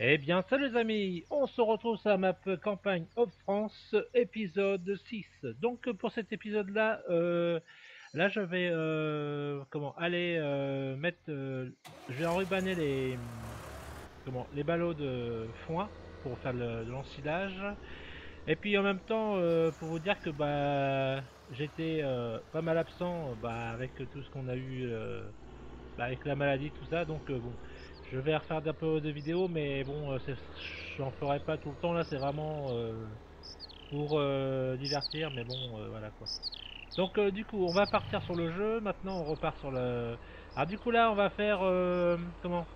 Eh bien, salut les amis, on se retrouve sur la map campagne of France, épisode 6. Donc pour cet épisode-là, là je vais aller mettre, je vais enrubanner les ballots de foin pour faire de l'ensilage. Et puis en même temps, pour vous dire que j'étais pas mal absent avec tout ce qu'on a eu avec la maladie, tout ça. Donc bon, je vais refaire un peu de vidéos, mais bon, j'en ferai pas tout le temps là. C'est vraiment pour divertir, mais bon, voilà quoi. Donc du coup, on va partir sur le jeu. Maintenant, on repart sur le. Alors du coup là, on va faire comment?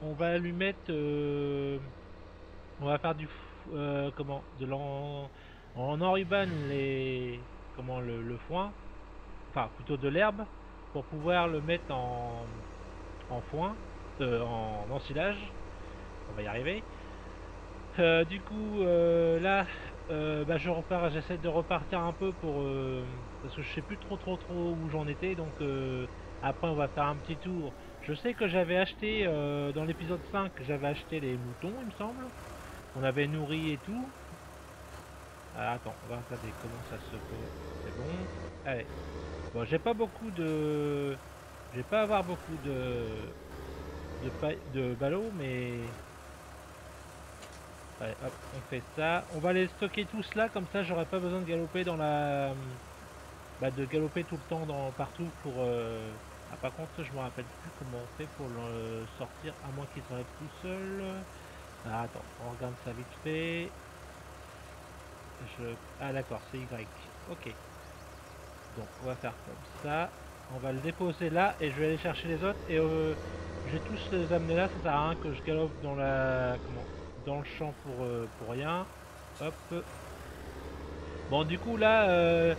On va lui mettre, on va faire comment? On enrubane le foin, enfin plutôt de l'herbe, pour pouvoir le mettre en foin, en ensilage. On va y arriver. Du coup, là, je repars, j'essaie de repartir un peu pour parce que je sais plus trop où j'en étais. Donc après, on va faire un petit tour. Je sais que j'avais acheté dans l'épisode 5, j'avais acheté les moutons, il me semble. On avait nourri et tout. Ah, attends, on va regarder comment ça se peut. C'est bon. Allez. Bon, j'ai pas beaucoup de, je vais pas avoir beaucoup de ballots, mais allez, hop, on fait ça. On va les stocker tous là, comme ça j'aurai pas besoin de galoper dans la... de galoper tout le temps partout pour... Ah, par contre, je me rappelle plus comment on fait pour le sortir, à moins qu'il s'enlève tout seul. Ah, attends, on regarde ça vite fait. Ah d'accord, c'est Y. Ok. Donc on va faire comme ça. On va le déposer là et je vais aller chercher les autres. Et je vais tous les amener là, ça sert à rien que je galope dans dans le champ pour rien. Hop. Bon, du coup, là,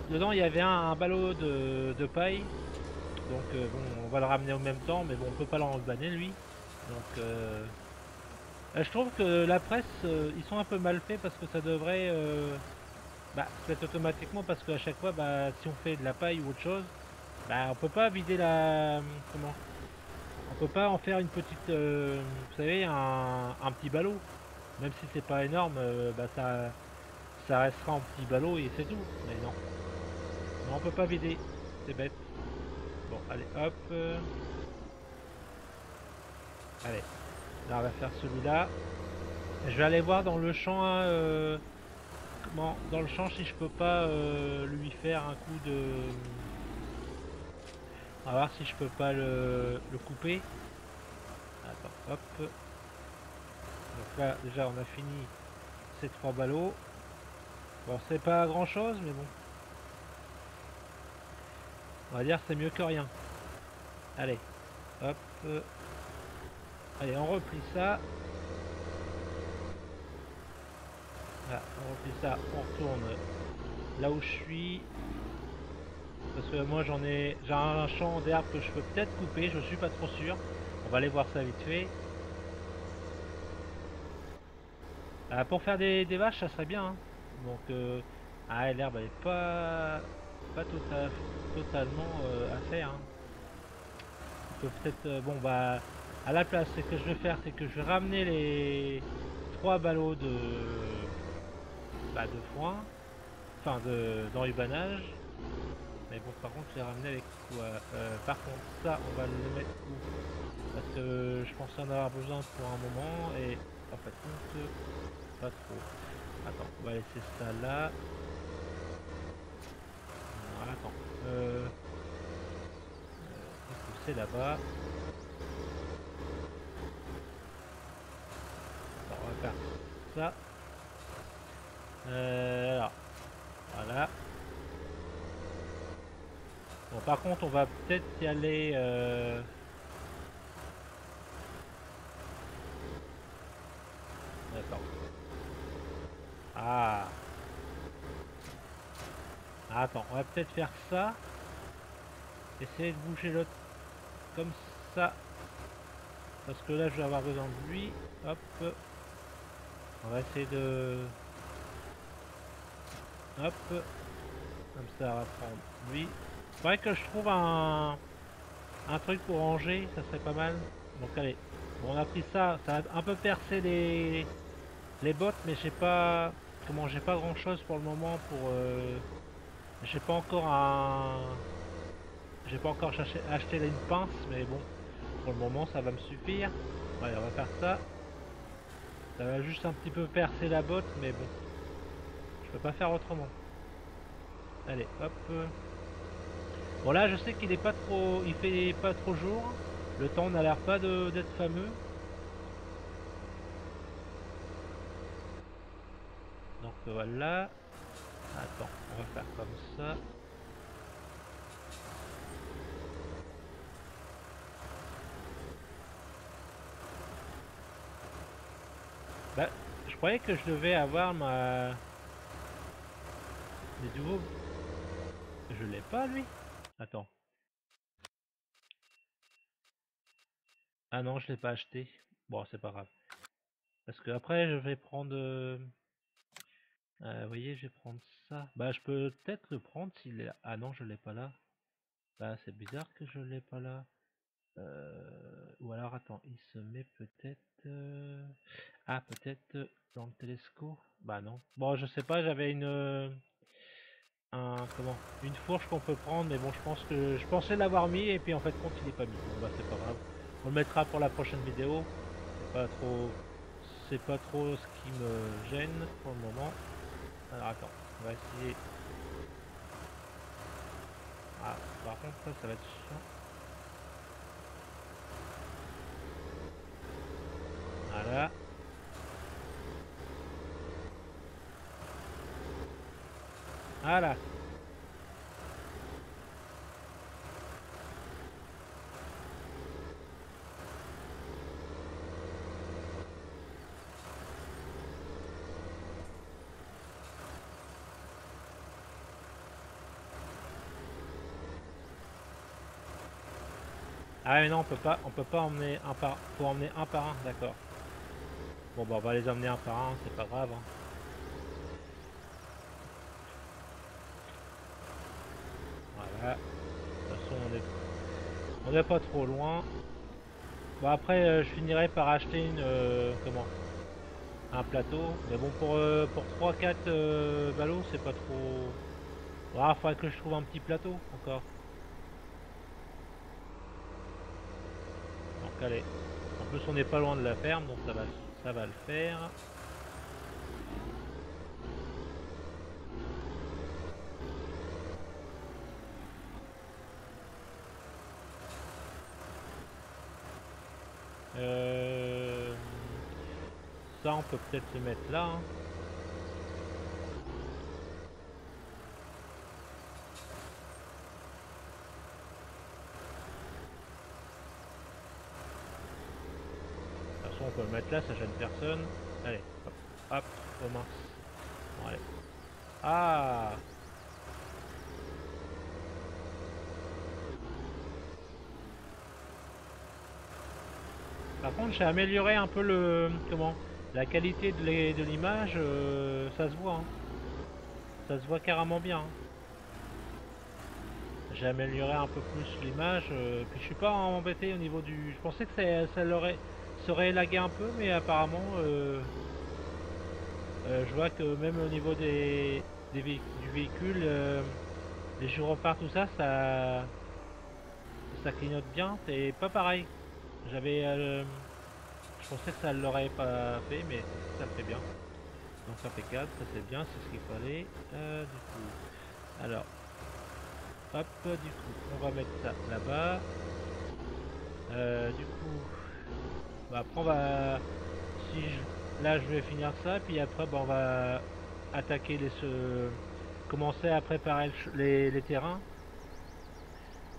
dedans, il y avait un ballot de paille. Donc, bon, on va le ramener en même temps, mais bon, on peut pas l'enrubaner, lui. Donc, je trouve que la presse, ils sont un peu mal faits parce que ça devrait se fait automatiquement parce qu'à chaque fois, si on fait de la paille ou autre chose, on peut pas vider comment? On peut pas en faire une petite, vous savez, un petit ballot. Même si c'est pas énorme, ça restera en petit ballot et c'est tout. Mais non. Non, on peut pas vider. C'est bête. Bon, allez, hop. Allez. Là, on va faire celui-là. Je vais aller voir dans le champ, hein, dans le champ, si je peux pas lui faire un coup de... On va voir si je peux pas le couper. Attends, hop. Donc là, déjà, on a fini ces 3 ballots. Bon, c'est pas grand-chose, mais bon. On va dire c'est mieux que rien. Allez, hop. Allez, on replie ça. Voilà, on replie ça, on retourne là où je suis. Parce que moi j'ai un champ d'herbe que je peux peut-être couper, je suis pas trop sûr. On va aller voir ça vite fait. Pour faire des vaches, ça serait bien, hein. Donc, l'herbe elle est pas totalement à faire, hein. On peut peut-être, à la place, ce que je vais faire, c'est que je vais ramener les 3 ballots de foin, enfin d'enrubanage. Mais bon, par contre, je l'ai ramené avec quoi? Par contre, ça, on va le mettre où? Parce que je pense en avoir besoin pour un moment et en fait, pas trop. Attends, on va laisser ça là. Alors, attends, c'est là-bas. On va faire ça. Alors, voilà. Bon, par contre, on va peut-être y aller. D'accord. Ah. Attends, on va peut-être faire ça. Essayer de bouger l'autre comme ça. Parce que là, je vais avoir besoin de lui. Hop. On va essayer de... Hop. Comme ça, on va prendre lui. Il faudrait que je trouve un truc pour ranger. Ça serait pas mal. Donc, allez. Bon, on a pris ça, ça a un peu percé les bottes, mais j'ai pas... Comment, j'ai pas grand chose pour le moment pour... J'ai pas encore un... J'ai pas encore acheté une pince, mais bon, pour le moment ça va me suffire. Allez, on va faire ça. Ça va juste un petit peu percer la botte, mais bon, je peux pas faire autrement. Allez, hop. Bon là, je sais qu'il est pas trop, il fait pas trop jour. Le temps n'a l'air pas d'être fameux. Donc voilà. Attends, on va faire comme ça. Bah, je croyais que je devais avoir ma... Les nouveaux... Je l'ai pas lui. Attends. Ah non, je l'ai pas acheté. Bon, c'est pas grave. Parce que après, je vais prendre... vous voyez, je vais prendre ça. Bah, je peux peut-être le prendre s'il est là. Ah non, je l'ai pas là. Bah, c'est bizarre que je l'ai pas là. Ou alors, attends, il se met peut-être... Ah, peut-être dans le télescope. Bah non. Bon, je sais pas, j'avais comment, une fourche qu'on peut prendre, mais bon, je pensais l'avoir mis, et puis en fait, compte, il est pas mis. Bon, bah, c'est pas grave. On le mettra pour la prochaine vidéo. C'est pas trop ce qui me gêne pour le moment. Alors, attends, on va essayer. Ah, par contre, ça va être chiant. Voilà. Voilà. Ah mais non, on peut pas emmener un par, faut emmener un par un, d'accord. Bon bah on va les emmener un par un, c'est pas grave. Hein. Voilà. De toute façon on est pas trop loin. Bon après je finirai par acheter une comment, un plateau. Mais bon pour 3-4 ballots c'est pas trop. Ah, faudrait que je trouve un petit plateau encore. Donc allez. En plus on n'est pas loin de la ferme, donc ça va le faire. Ça on peut peut-être le mettre là. Hein. De toute façon on peut le mettre là, ça gêne personne. Allez, hop, hop, oh mince. Bon, allez. Ah, par contre j'ai amélioré un peu le comment, la qualité de l'image, ça se voit. Hein. Ça se voit carrément bien. Hein. J'ai amélioré un peu plus l'image, puis je suis pas embêté au niveau du. Je pensais que ça aurait lagué un peu, mais apparemment je vois que même au niveau du véhicule, les gyrophares, tout ça, ça clignote bien. C'est pas pareil. J'avais, je pensais que ça l'aurait pas fait, mais ça le fait bien. Donc impeccable, ça c'est bien, c'est ce qu'il fallait. Du coup, alors, hop, du coup, on va mettre ça là-bas. Du coup, bah, après on va, là je vais finir ça, puis après bah, on va attaquer commencer à préparer les terrains.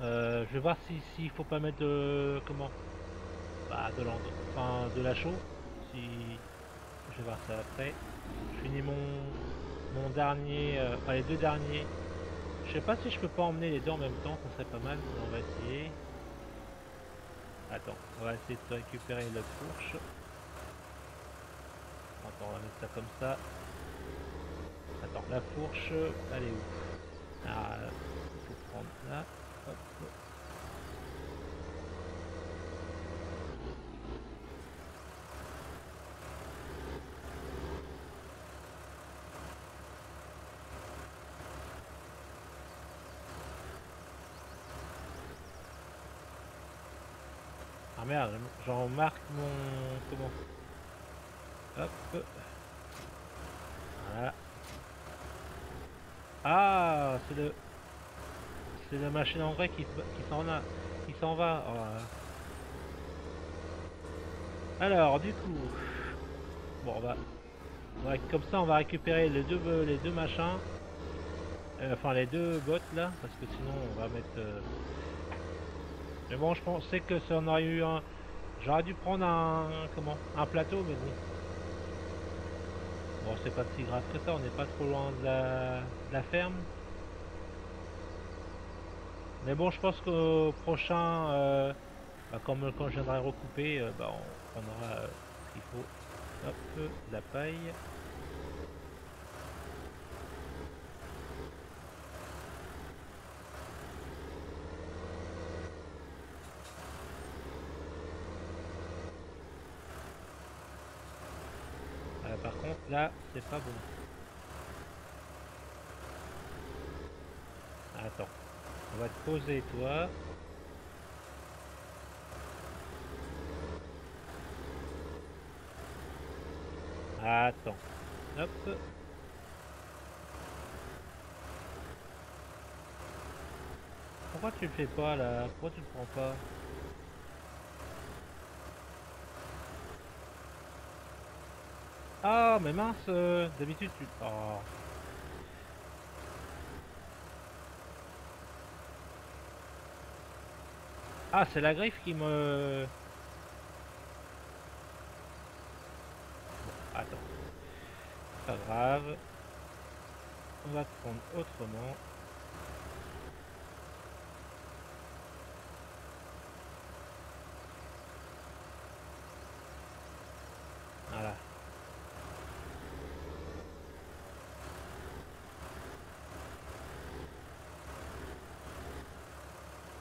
Je vais voir s'il faut pas mettre de comment, bah, enfin de la chaux. Si je vais voir ça après. Je finis mon dernier, enfin les deux derniers. Je sais pas si je peux pas emmener les deux en même temps, ça serait pas mal. On va essayer. Attends, on va essayer de récupérer la fourche. Attends, on va mettre ça comme ça. Attends, la fourche, elle est où? Ah, il faut prendre là. Hop. Ah merde, j'en marque mon... Comment? Hop. Voilà. Ah, c'est la machine engrais qui s'en va. Oh là là. Alors, du coup, bon, comme ça, on va récupérer les deux machins, enfin les deux bottes là, parce que sinon, on va mettre. Mais bon, je pensais que ça en aurait eu un. J'aurais dû prendre un plateau, mais bon. Bon, c'est pas si grave que ça. On n'est pas trop loin de la ferme. Mais bon, je pense qu'au prochain, comme quand je viendrai recouper, on prendra ce qu'il faut. Hop, de la paille. Par contre, là, c'est pas bon. Attends, on va te poser toi. Attends, hop. Pourquoi tu le fais pas là? Pourquoi tu le prends pas? Ah, mais mince, d'habitude tu... Oh. Ah, c'est la griffe qui me... Bon, attends, pas grave. On va te prendre autrement. Voilà.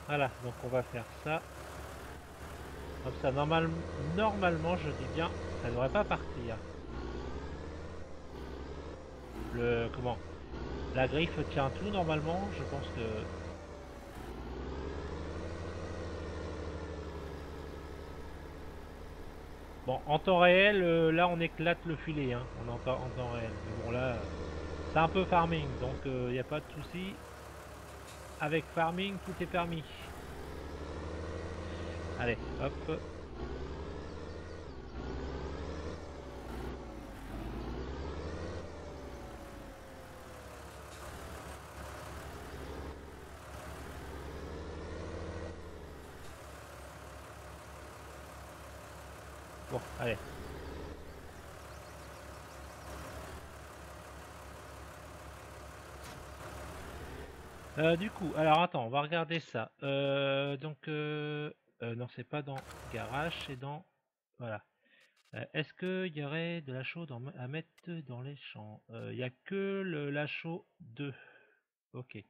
Voilà, donc on va faire ça. Comme ça, normalement, je dis bien, ça ne devrait pas partir. Comment? La griffe tient tout normalement, je pense que... Bon, en temps réel, là on éclate le filet, hein, en temps réel. Mais bon là, c'est un peu farming, donc il n'y a pas de souci. Avec farming, tout est permis. Allez, hop. Bon, allez. Du coup, alors attends, on va regarder ça. Non, c'est pas dans garage, c'est dans... Voilà. Est-ce qu'il y aurait de la chaux à mettre dans les champs? Il n'y a que la chaux 2. Ok.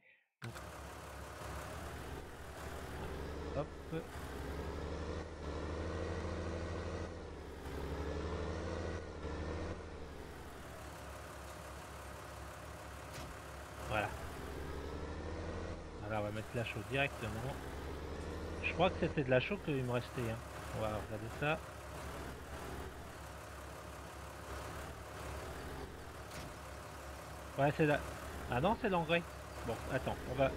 Donc, hop. Voilà. Voilà, on va mettre la chaux directement. Je crois que c'était de la chaux qu'il me restait. Hein. On va regarder ça. Ouais, c'est là. Ah non, c'est l'engrais. Bon, attends, on va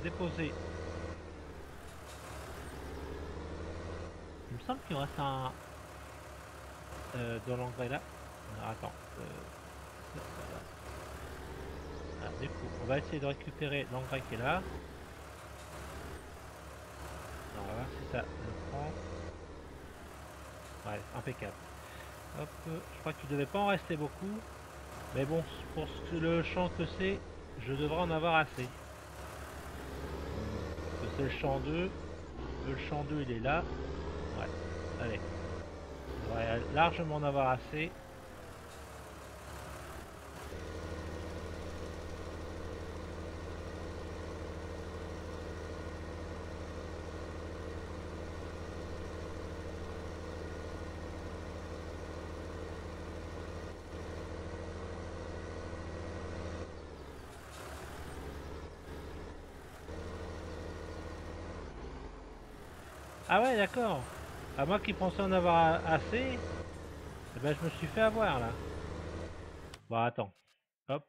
déposer. Il me semble qu'il me reste un dans l'engrais là. Alors, attends. Voilà. Ah, du coup, on va essayer de récupérer l'engrais qui est là. Alors, on va voir si ça le prend. Ouais, impeccable. Hop, je crois qu'il devait pas en rester beaucoup. Mais bon, pour le champ que c'est, je devrais en avoir assez. C'est le champ 2. Le champ 2 il est là. Ouais, allez. Je devrais largement en avoir assez. Ah ouais, d'accord. À moi qui pensais en avoir assez, eh ben, je me suis fait avoir là. Bon, attends. Hop.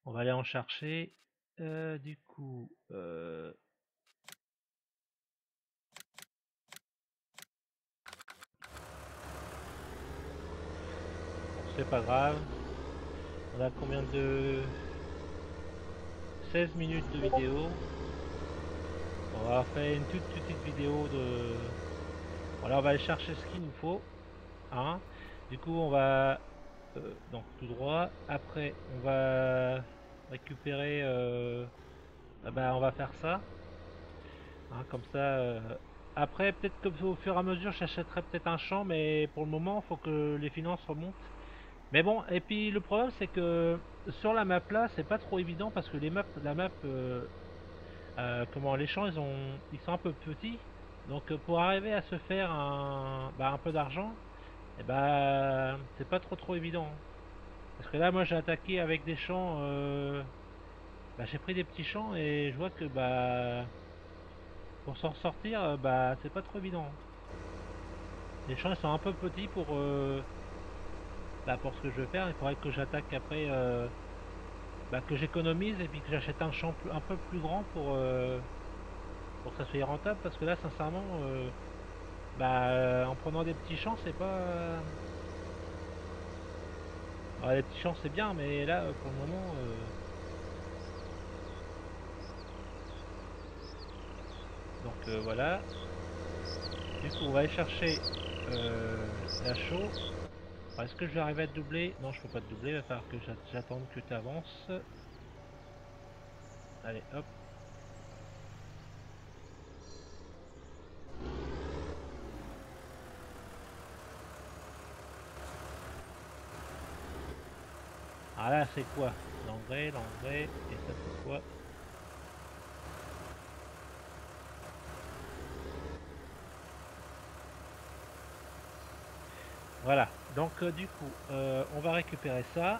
On va aller en chercher. Du coup, c'est pas grave. On a combien de 16 minutes de vidéo. On va faire une toute petite vidéo de. Voilà, on va aller chercher ce qu'il nous faut. Hein. Du coup, on va donc tout droit. Après, on va récupérer. Bah, on va faire ça. Hein, comme ça. Après, peut-être que au fur et à mesure, j'achèterai peut-être un champ, mais pour le moment, il faut que les finances remontent. Mais bon, et puis le problème, c'est que sur la map là, c'est pas trop évident parce que la map, comment les champs, ils sont un peu petits. Donc pour arriver à se faire un peu d'argent, et c'est pas trop évident. Parce que là, moi, j'ai attaqué avec des champs. J'ai pris des petits champs et je vois que pour s'en sortir, c'est pas trop évident. Les champs ils sont un peu petits pour ce que je veux faire. Il faudrait que j'attaque après, que j'économise et puis que j'achète un champ un peu plus grand pour que ça soit rentable. Parce que là, sincèrement, en prenant des petits champs, c'est pas. Alors, les petits champs c'est bien, mais là, pour le moment. Donc voilà. Du coup, on va aller chercher la chaux. Est-ce que je vais arriver à te doubler? Non, je peux pas te doubler, il va falloir que j'attende que tu avances. Allez, hop. Ah là, c'est quoi? L'engrais, et ça c'est quoi? Voilà, donc du coup, on va récupérer ça.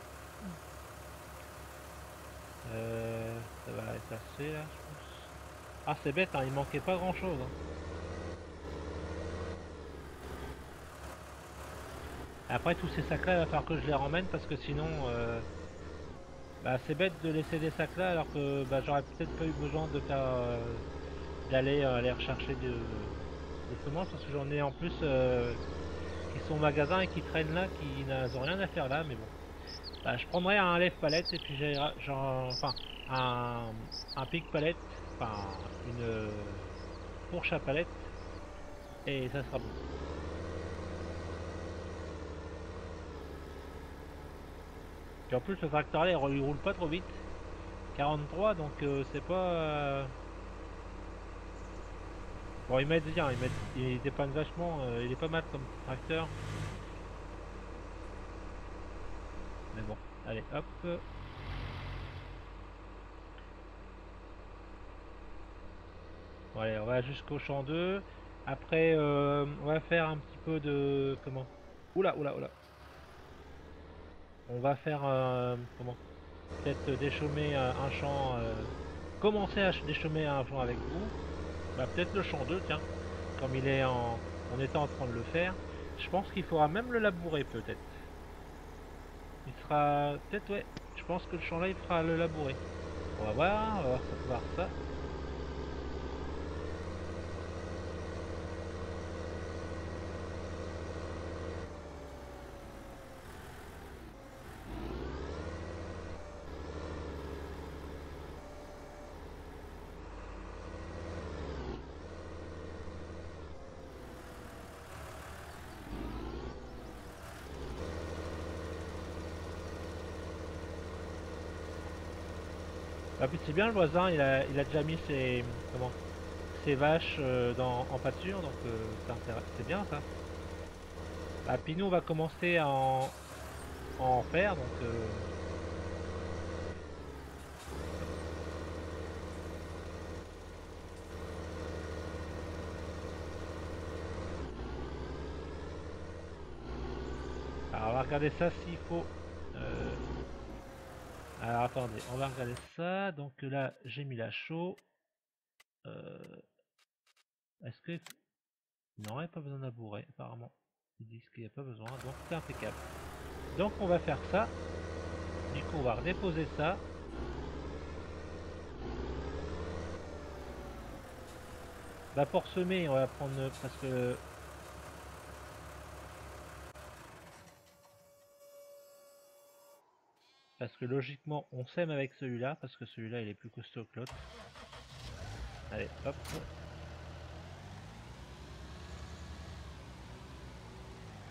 Ça va être assez là, je pense. Ah, c'est bête, hein, il manquait pas grand chose. Après, tous ces sacs là, il va falloir que je les ramène parce que sinon, c'est bête de laisser des sacs là alors que j'aurais peut-être pas eu besoin de faire d'aller aller rechercher des semences parce que j'en ai en plus qui sont au magasin et qui traînent là, qui n'ont rien à faire là, mais bon. Je prendrai un lève-palette et puis enfin, un pic-palette, enfin, une fourche à palette, et ça sera bon. Puis en plus, le tracteur là, il roule pas trop vite. 43, donc c'est pas. Bon, il m'aide bien, il dépanne vachement, il est pas mal comme tracteur. Mais bon, allez, hop. Bon, allez, on va jusqu'au champ 2. Après, on va faire un petit peu de. Comment? Oula, oula, oula. On va faire. Comment? Peut-être déchaumer un champ. Commencer à déchaumer un champ avec vous. Peut-être le champ 2, tiens. Comme on était en train de le faire. Je pense qu'il faudra même le labourer, peut-être. Il sera. Peut-être, ouais. Je pense que le champ là, il fera le labourer. On va voir ça. Puis c'est bien, le voisin, il a déjà mis ses vaches en pâture, donc c'est bien ça. Puis nous, on va commencer à en faire, donc. Alors, on va regarder ça s'il faut. euh, Alors attendez, on va regarder ça. Donc là, j'ai mis la chaux. Est-ce que Il n'aurait pas besoin d'abourer, apparemment. Ils disent qu'il n'y a pas besoin, donc c'est impeccable. Donc on va faire ça. Du coup, on va redéposer ça. Bah pour semer, on va prendre parce que logiquement, on sème avec celui-là, parce que celui-là, il est plus costaud que l'autre. Allez, hop.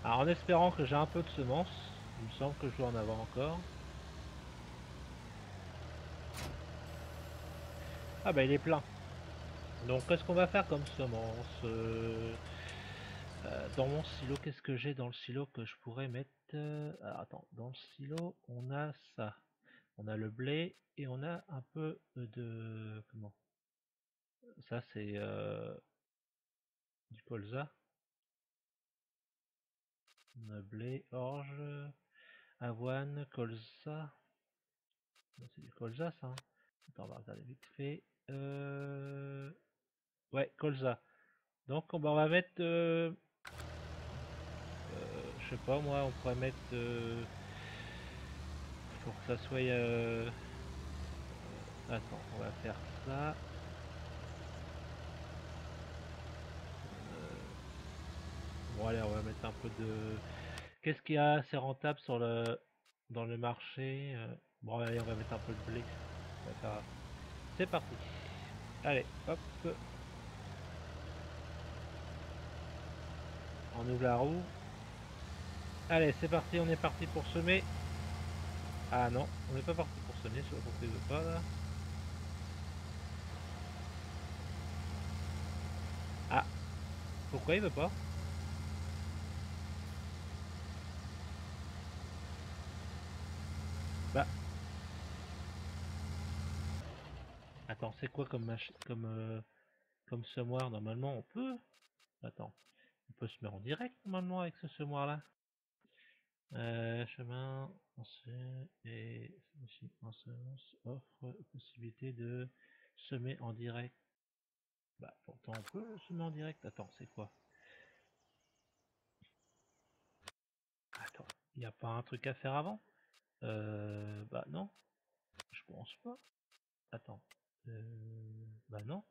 Alors en espérant que j'ai un peu de semences, il me semble que je dois en avoir encore. Ah bah il est plein. Donc qu'est-ce qu'on va faire comme semence dans mon silo, qu'est-ce que j'ai dans le silo que je pourrais mettre alors attends, dans le silo, on a ça. On a le blé et on a un peu de... Comment? Ça c'est du colza. On a blé, orge, avoine, colza. C'est du colza ça. Hein. Attends, on va regarder vite fait. Ouais, colza. Donc on va mettre... je sais pas moi, on pourrait mettre... pour que ça soit... attends, on va faire ça. Bon allez, on va mettre un peu de... Qu'est-ce qu'il y a assez rentable sur dans le marché bon allez, on va mettre un peu de blé. C'est parti. Allez, hop. On ouvre la roue. Allez, c'est parti, on est parti pour semer. Ah non, on n'est pas parti pour semer, je sais pas pourquoi il veut pas là. Ah, pourquoi il veut pas? Bah, attends, c'est quoi comme semoir? Normalement, on peut. Attends, on peut se mettre en direct normalement avec ce semoir là. Chemin, et en semence offre possibilité de semer en direct. Bah, pourtant on peut semer en direct. Attends, c'est quoi? Attends, il n'y a pas un truc à faire avant? Bah non, je pense pas. Attends, bah non.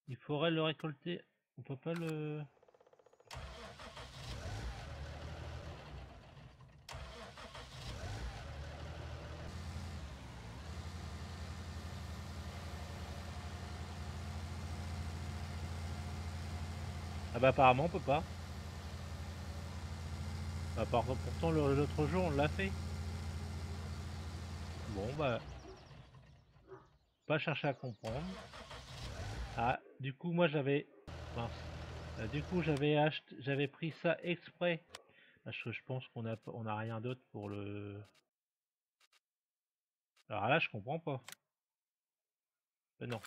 Il faudrait le récolter. On peut pas le... Ah bah apparemment on peut pas. Bah pourtant l'autre jour on l'a fait. Bon bah, pas chercher à comprendre. Ah, du coup moi j'avais... Mince. Du coup j'avais pris ça exprès. Parce que je pense on a rien d'autre pour le... Alors là je comprends pas. Non.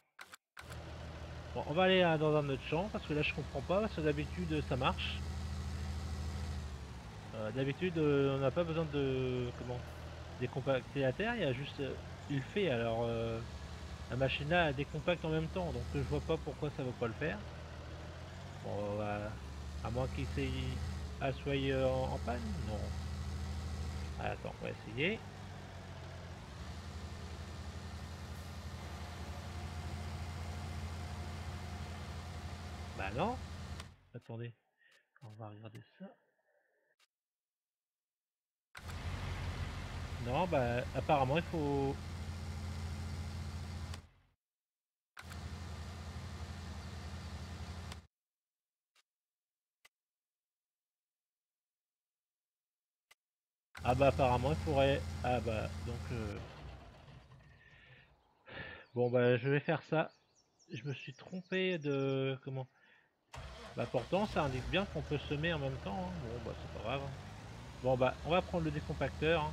Bon, on va aller dans un autre champ parce que là je comprends pas, parce que d'habitude ça marche. D'habitude on n'a pas besoin de décompacter la terre, il y a juste il fait alors la machine là elle décompacte en même temps, donc je vois pas pourquoi ça veut pas le faire. Bon, à moins qu'il soit en panne, non. Ah, attends, on va essayer. Bah non. Attendez, on va regarder ça. Non, bah apparemment il faut... Ah bah apparemment il faudrait... Ah bah donc... Bon bah je vais faire ça. Je me suis trompé de... Comment? Bah pourtant ça indique bien qu'on peut semer en même temps. Hein. Bon bah c'est pas grave. Bon bah on va prendre le décompacteur. Hein.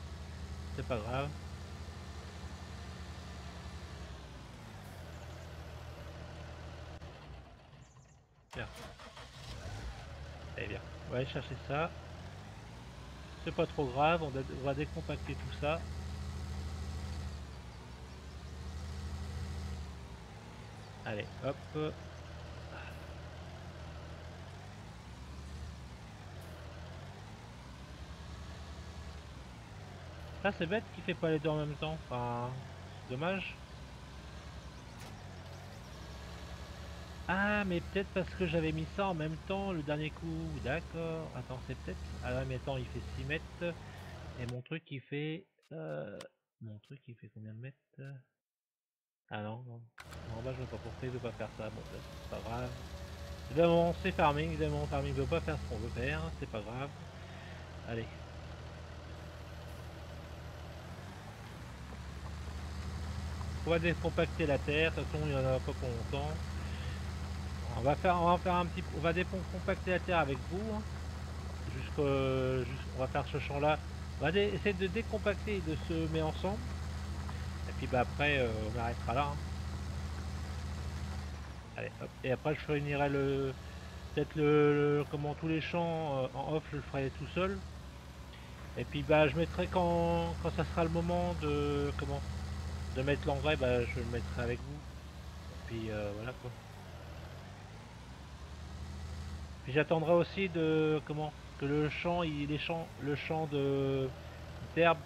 C'est pas grave. Bien. Allez bien. On va aller chercher ça. C'est pas trop grave. On va décompacter tout ça. Allez, hop. Ah, c'est bête qu'il fait pas les deux en même temps. Enfin, c'est dommage. Ah, mais peut-être parce que j'avais mis ça en même temps le dernier coup. D'accord. Attends, c'est peut-être. Ah ouais, mais attends, il fait 6 mètres. Et mon truc, il fait. Mon truc, il fait combien de mètres? Ah non, non. Non, bah, je vois pas pourquoi il veut pas faire ça. Bon, bah, c'est pas grave. Évidemment, c'est farming. Évidemment, farming veut pas faire ce qu'on veut faire. C'est pas grave. Allez. On va décompacter la terre. De toute façon, il y en a pas pour longtemps. On va faire un petit, on va décompacter la terre avec vous, hein. On va faire ce champ-là. On va essayer de décompacter et de se mettre ensemble. Et puis bah après, on arrêtera là, hein. Allez, hop. Et après, je réunirai peut-être comment tous les champs en off, je le ferai tout seul. Et puis bah je mettrai quand ça sera le moment de de mettre l'engrais, bah je le mettrai avec vous. Et puis voilà quoi. Puis j'attendrai aussi de que le champ, le champ de d'herbe,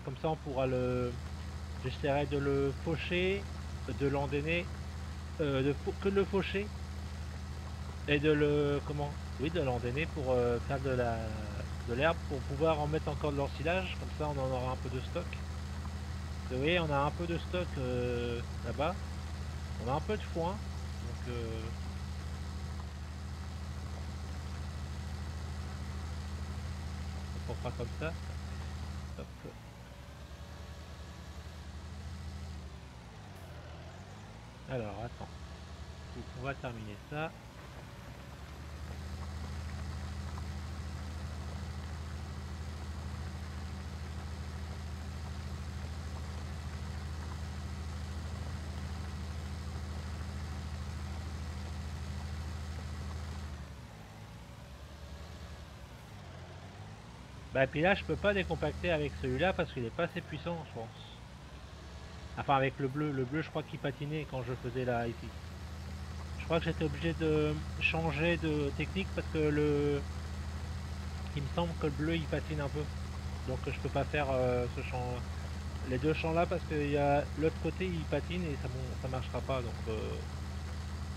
comme ça on pourra j'essaierai de le faucher, de l'endainer, que de le faucher et de oui, de l'endainer pour faire de l'herbe pour pouvoir en mettre encore de l'ensilage. Comme ça on en aura un peu de stock. Vous voyez, on a un peu de stock là-bas. On a un peu de foin, donc on fera comme ça. Hop. Alors, attends. On va terminer ça. Bah, et puis là, je peux pas décompacter avec celui-là parce qu'il est pas assez puissant, je pense. Enfin, avec le bleu. Le bleu, je crois qu'il patinait quand je faisais la ici. Je crois que j'étais obligé de changer de technique parce que il me semble que le bleu, il patine un peu. Donc, je peux pas faire ce champ, les deux champs là parce que il y a l'autre côté, il patine et ça marchera pas. Donc,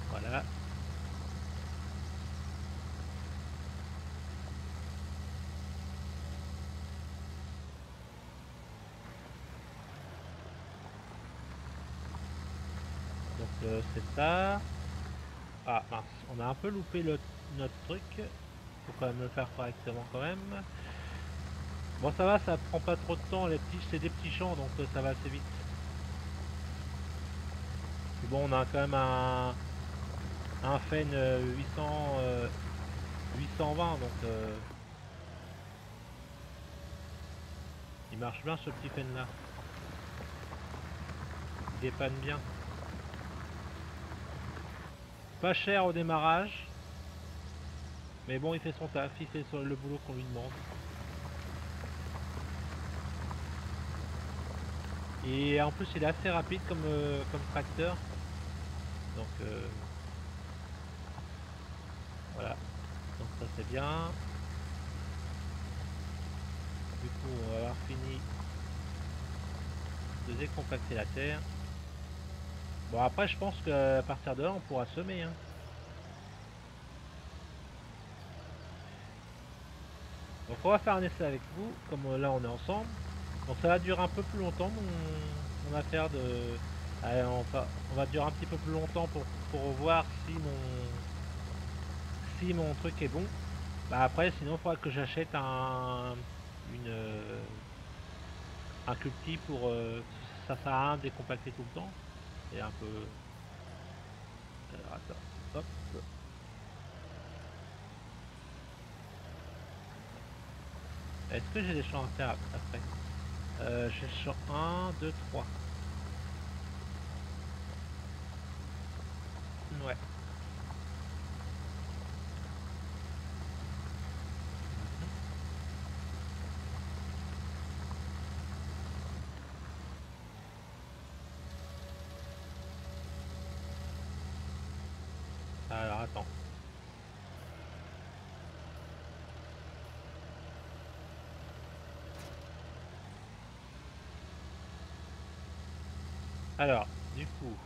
voilà. Donc, c'est ça. Ah mince, on a un peu loupé notre truc. Faut quand même le faire correctement quand même. Bon ça va, ça prend pas trop de temps, c'est des petits champs donc ça va assez vite. Puis bon on a quand même un Fen 820 donc il marche bien ce petit Fen là. Il dépanne bien. Pas cher au démarrage. Mais bon il fait son taf, il fait le boulot qu'on lui demande. Et en plus il est assez rapide comme tracteur. Donc voilà. Donc ça c'est bien. Du coup on va avoir fini de décompacter la terre. Bon après je pense qu'à partir de là on pourra semer, hein. Donc on va faire un essai avec vous, comme là on est ensemble. Donc ça va durer un peu plus longtemps mon affaire de. Allez, on va durer un petit peu plus longtemps pour voir si mon truc est bon. Bah après sinon il faudra que j'achète une un culti pour ça sert à rien de décompacter tout le temps. Et un peu. Alors, attends. Hop. Est-ce que j'ai des champs à faire après? J'ai le champ 1, 2, 3. Ouais. Alors attends. Alors, du coup,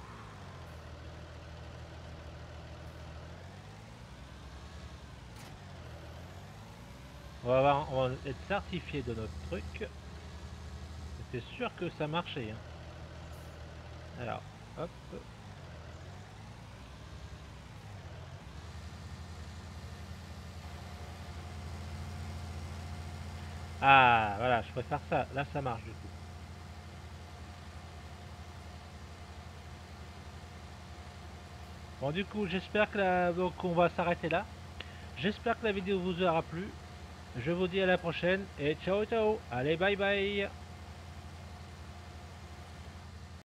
on va être certifié de notre truc. C'est sûr que ça marchait. Hein. Alors, hop. Ah, voilà, je préfère ça. Là, ça marche du coup. Bon, du coup, j'espère que donc on va s'arrêter là. J'espère que la vidéo vous aura plu. Je vous dis à la prochaine et ciao ciao. Allez, bye bye.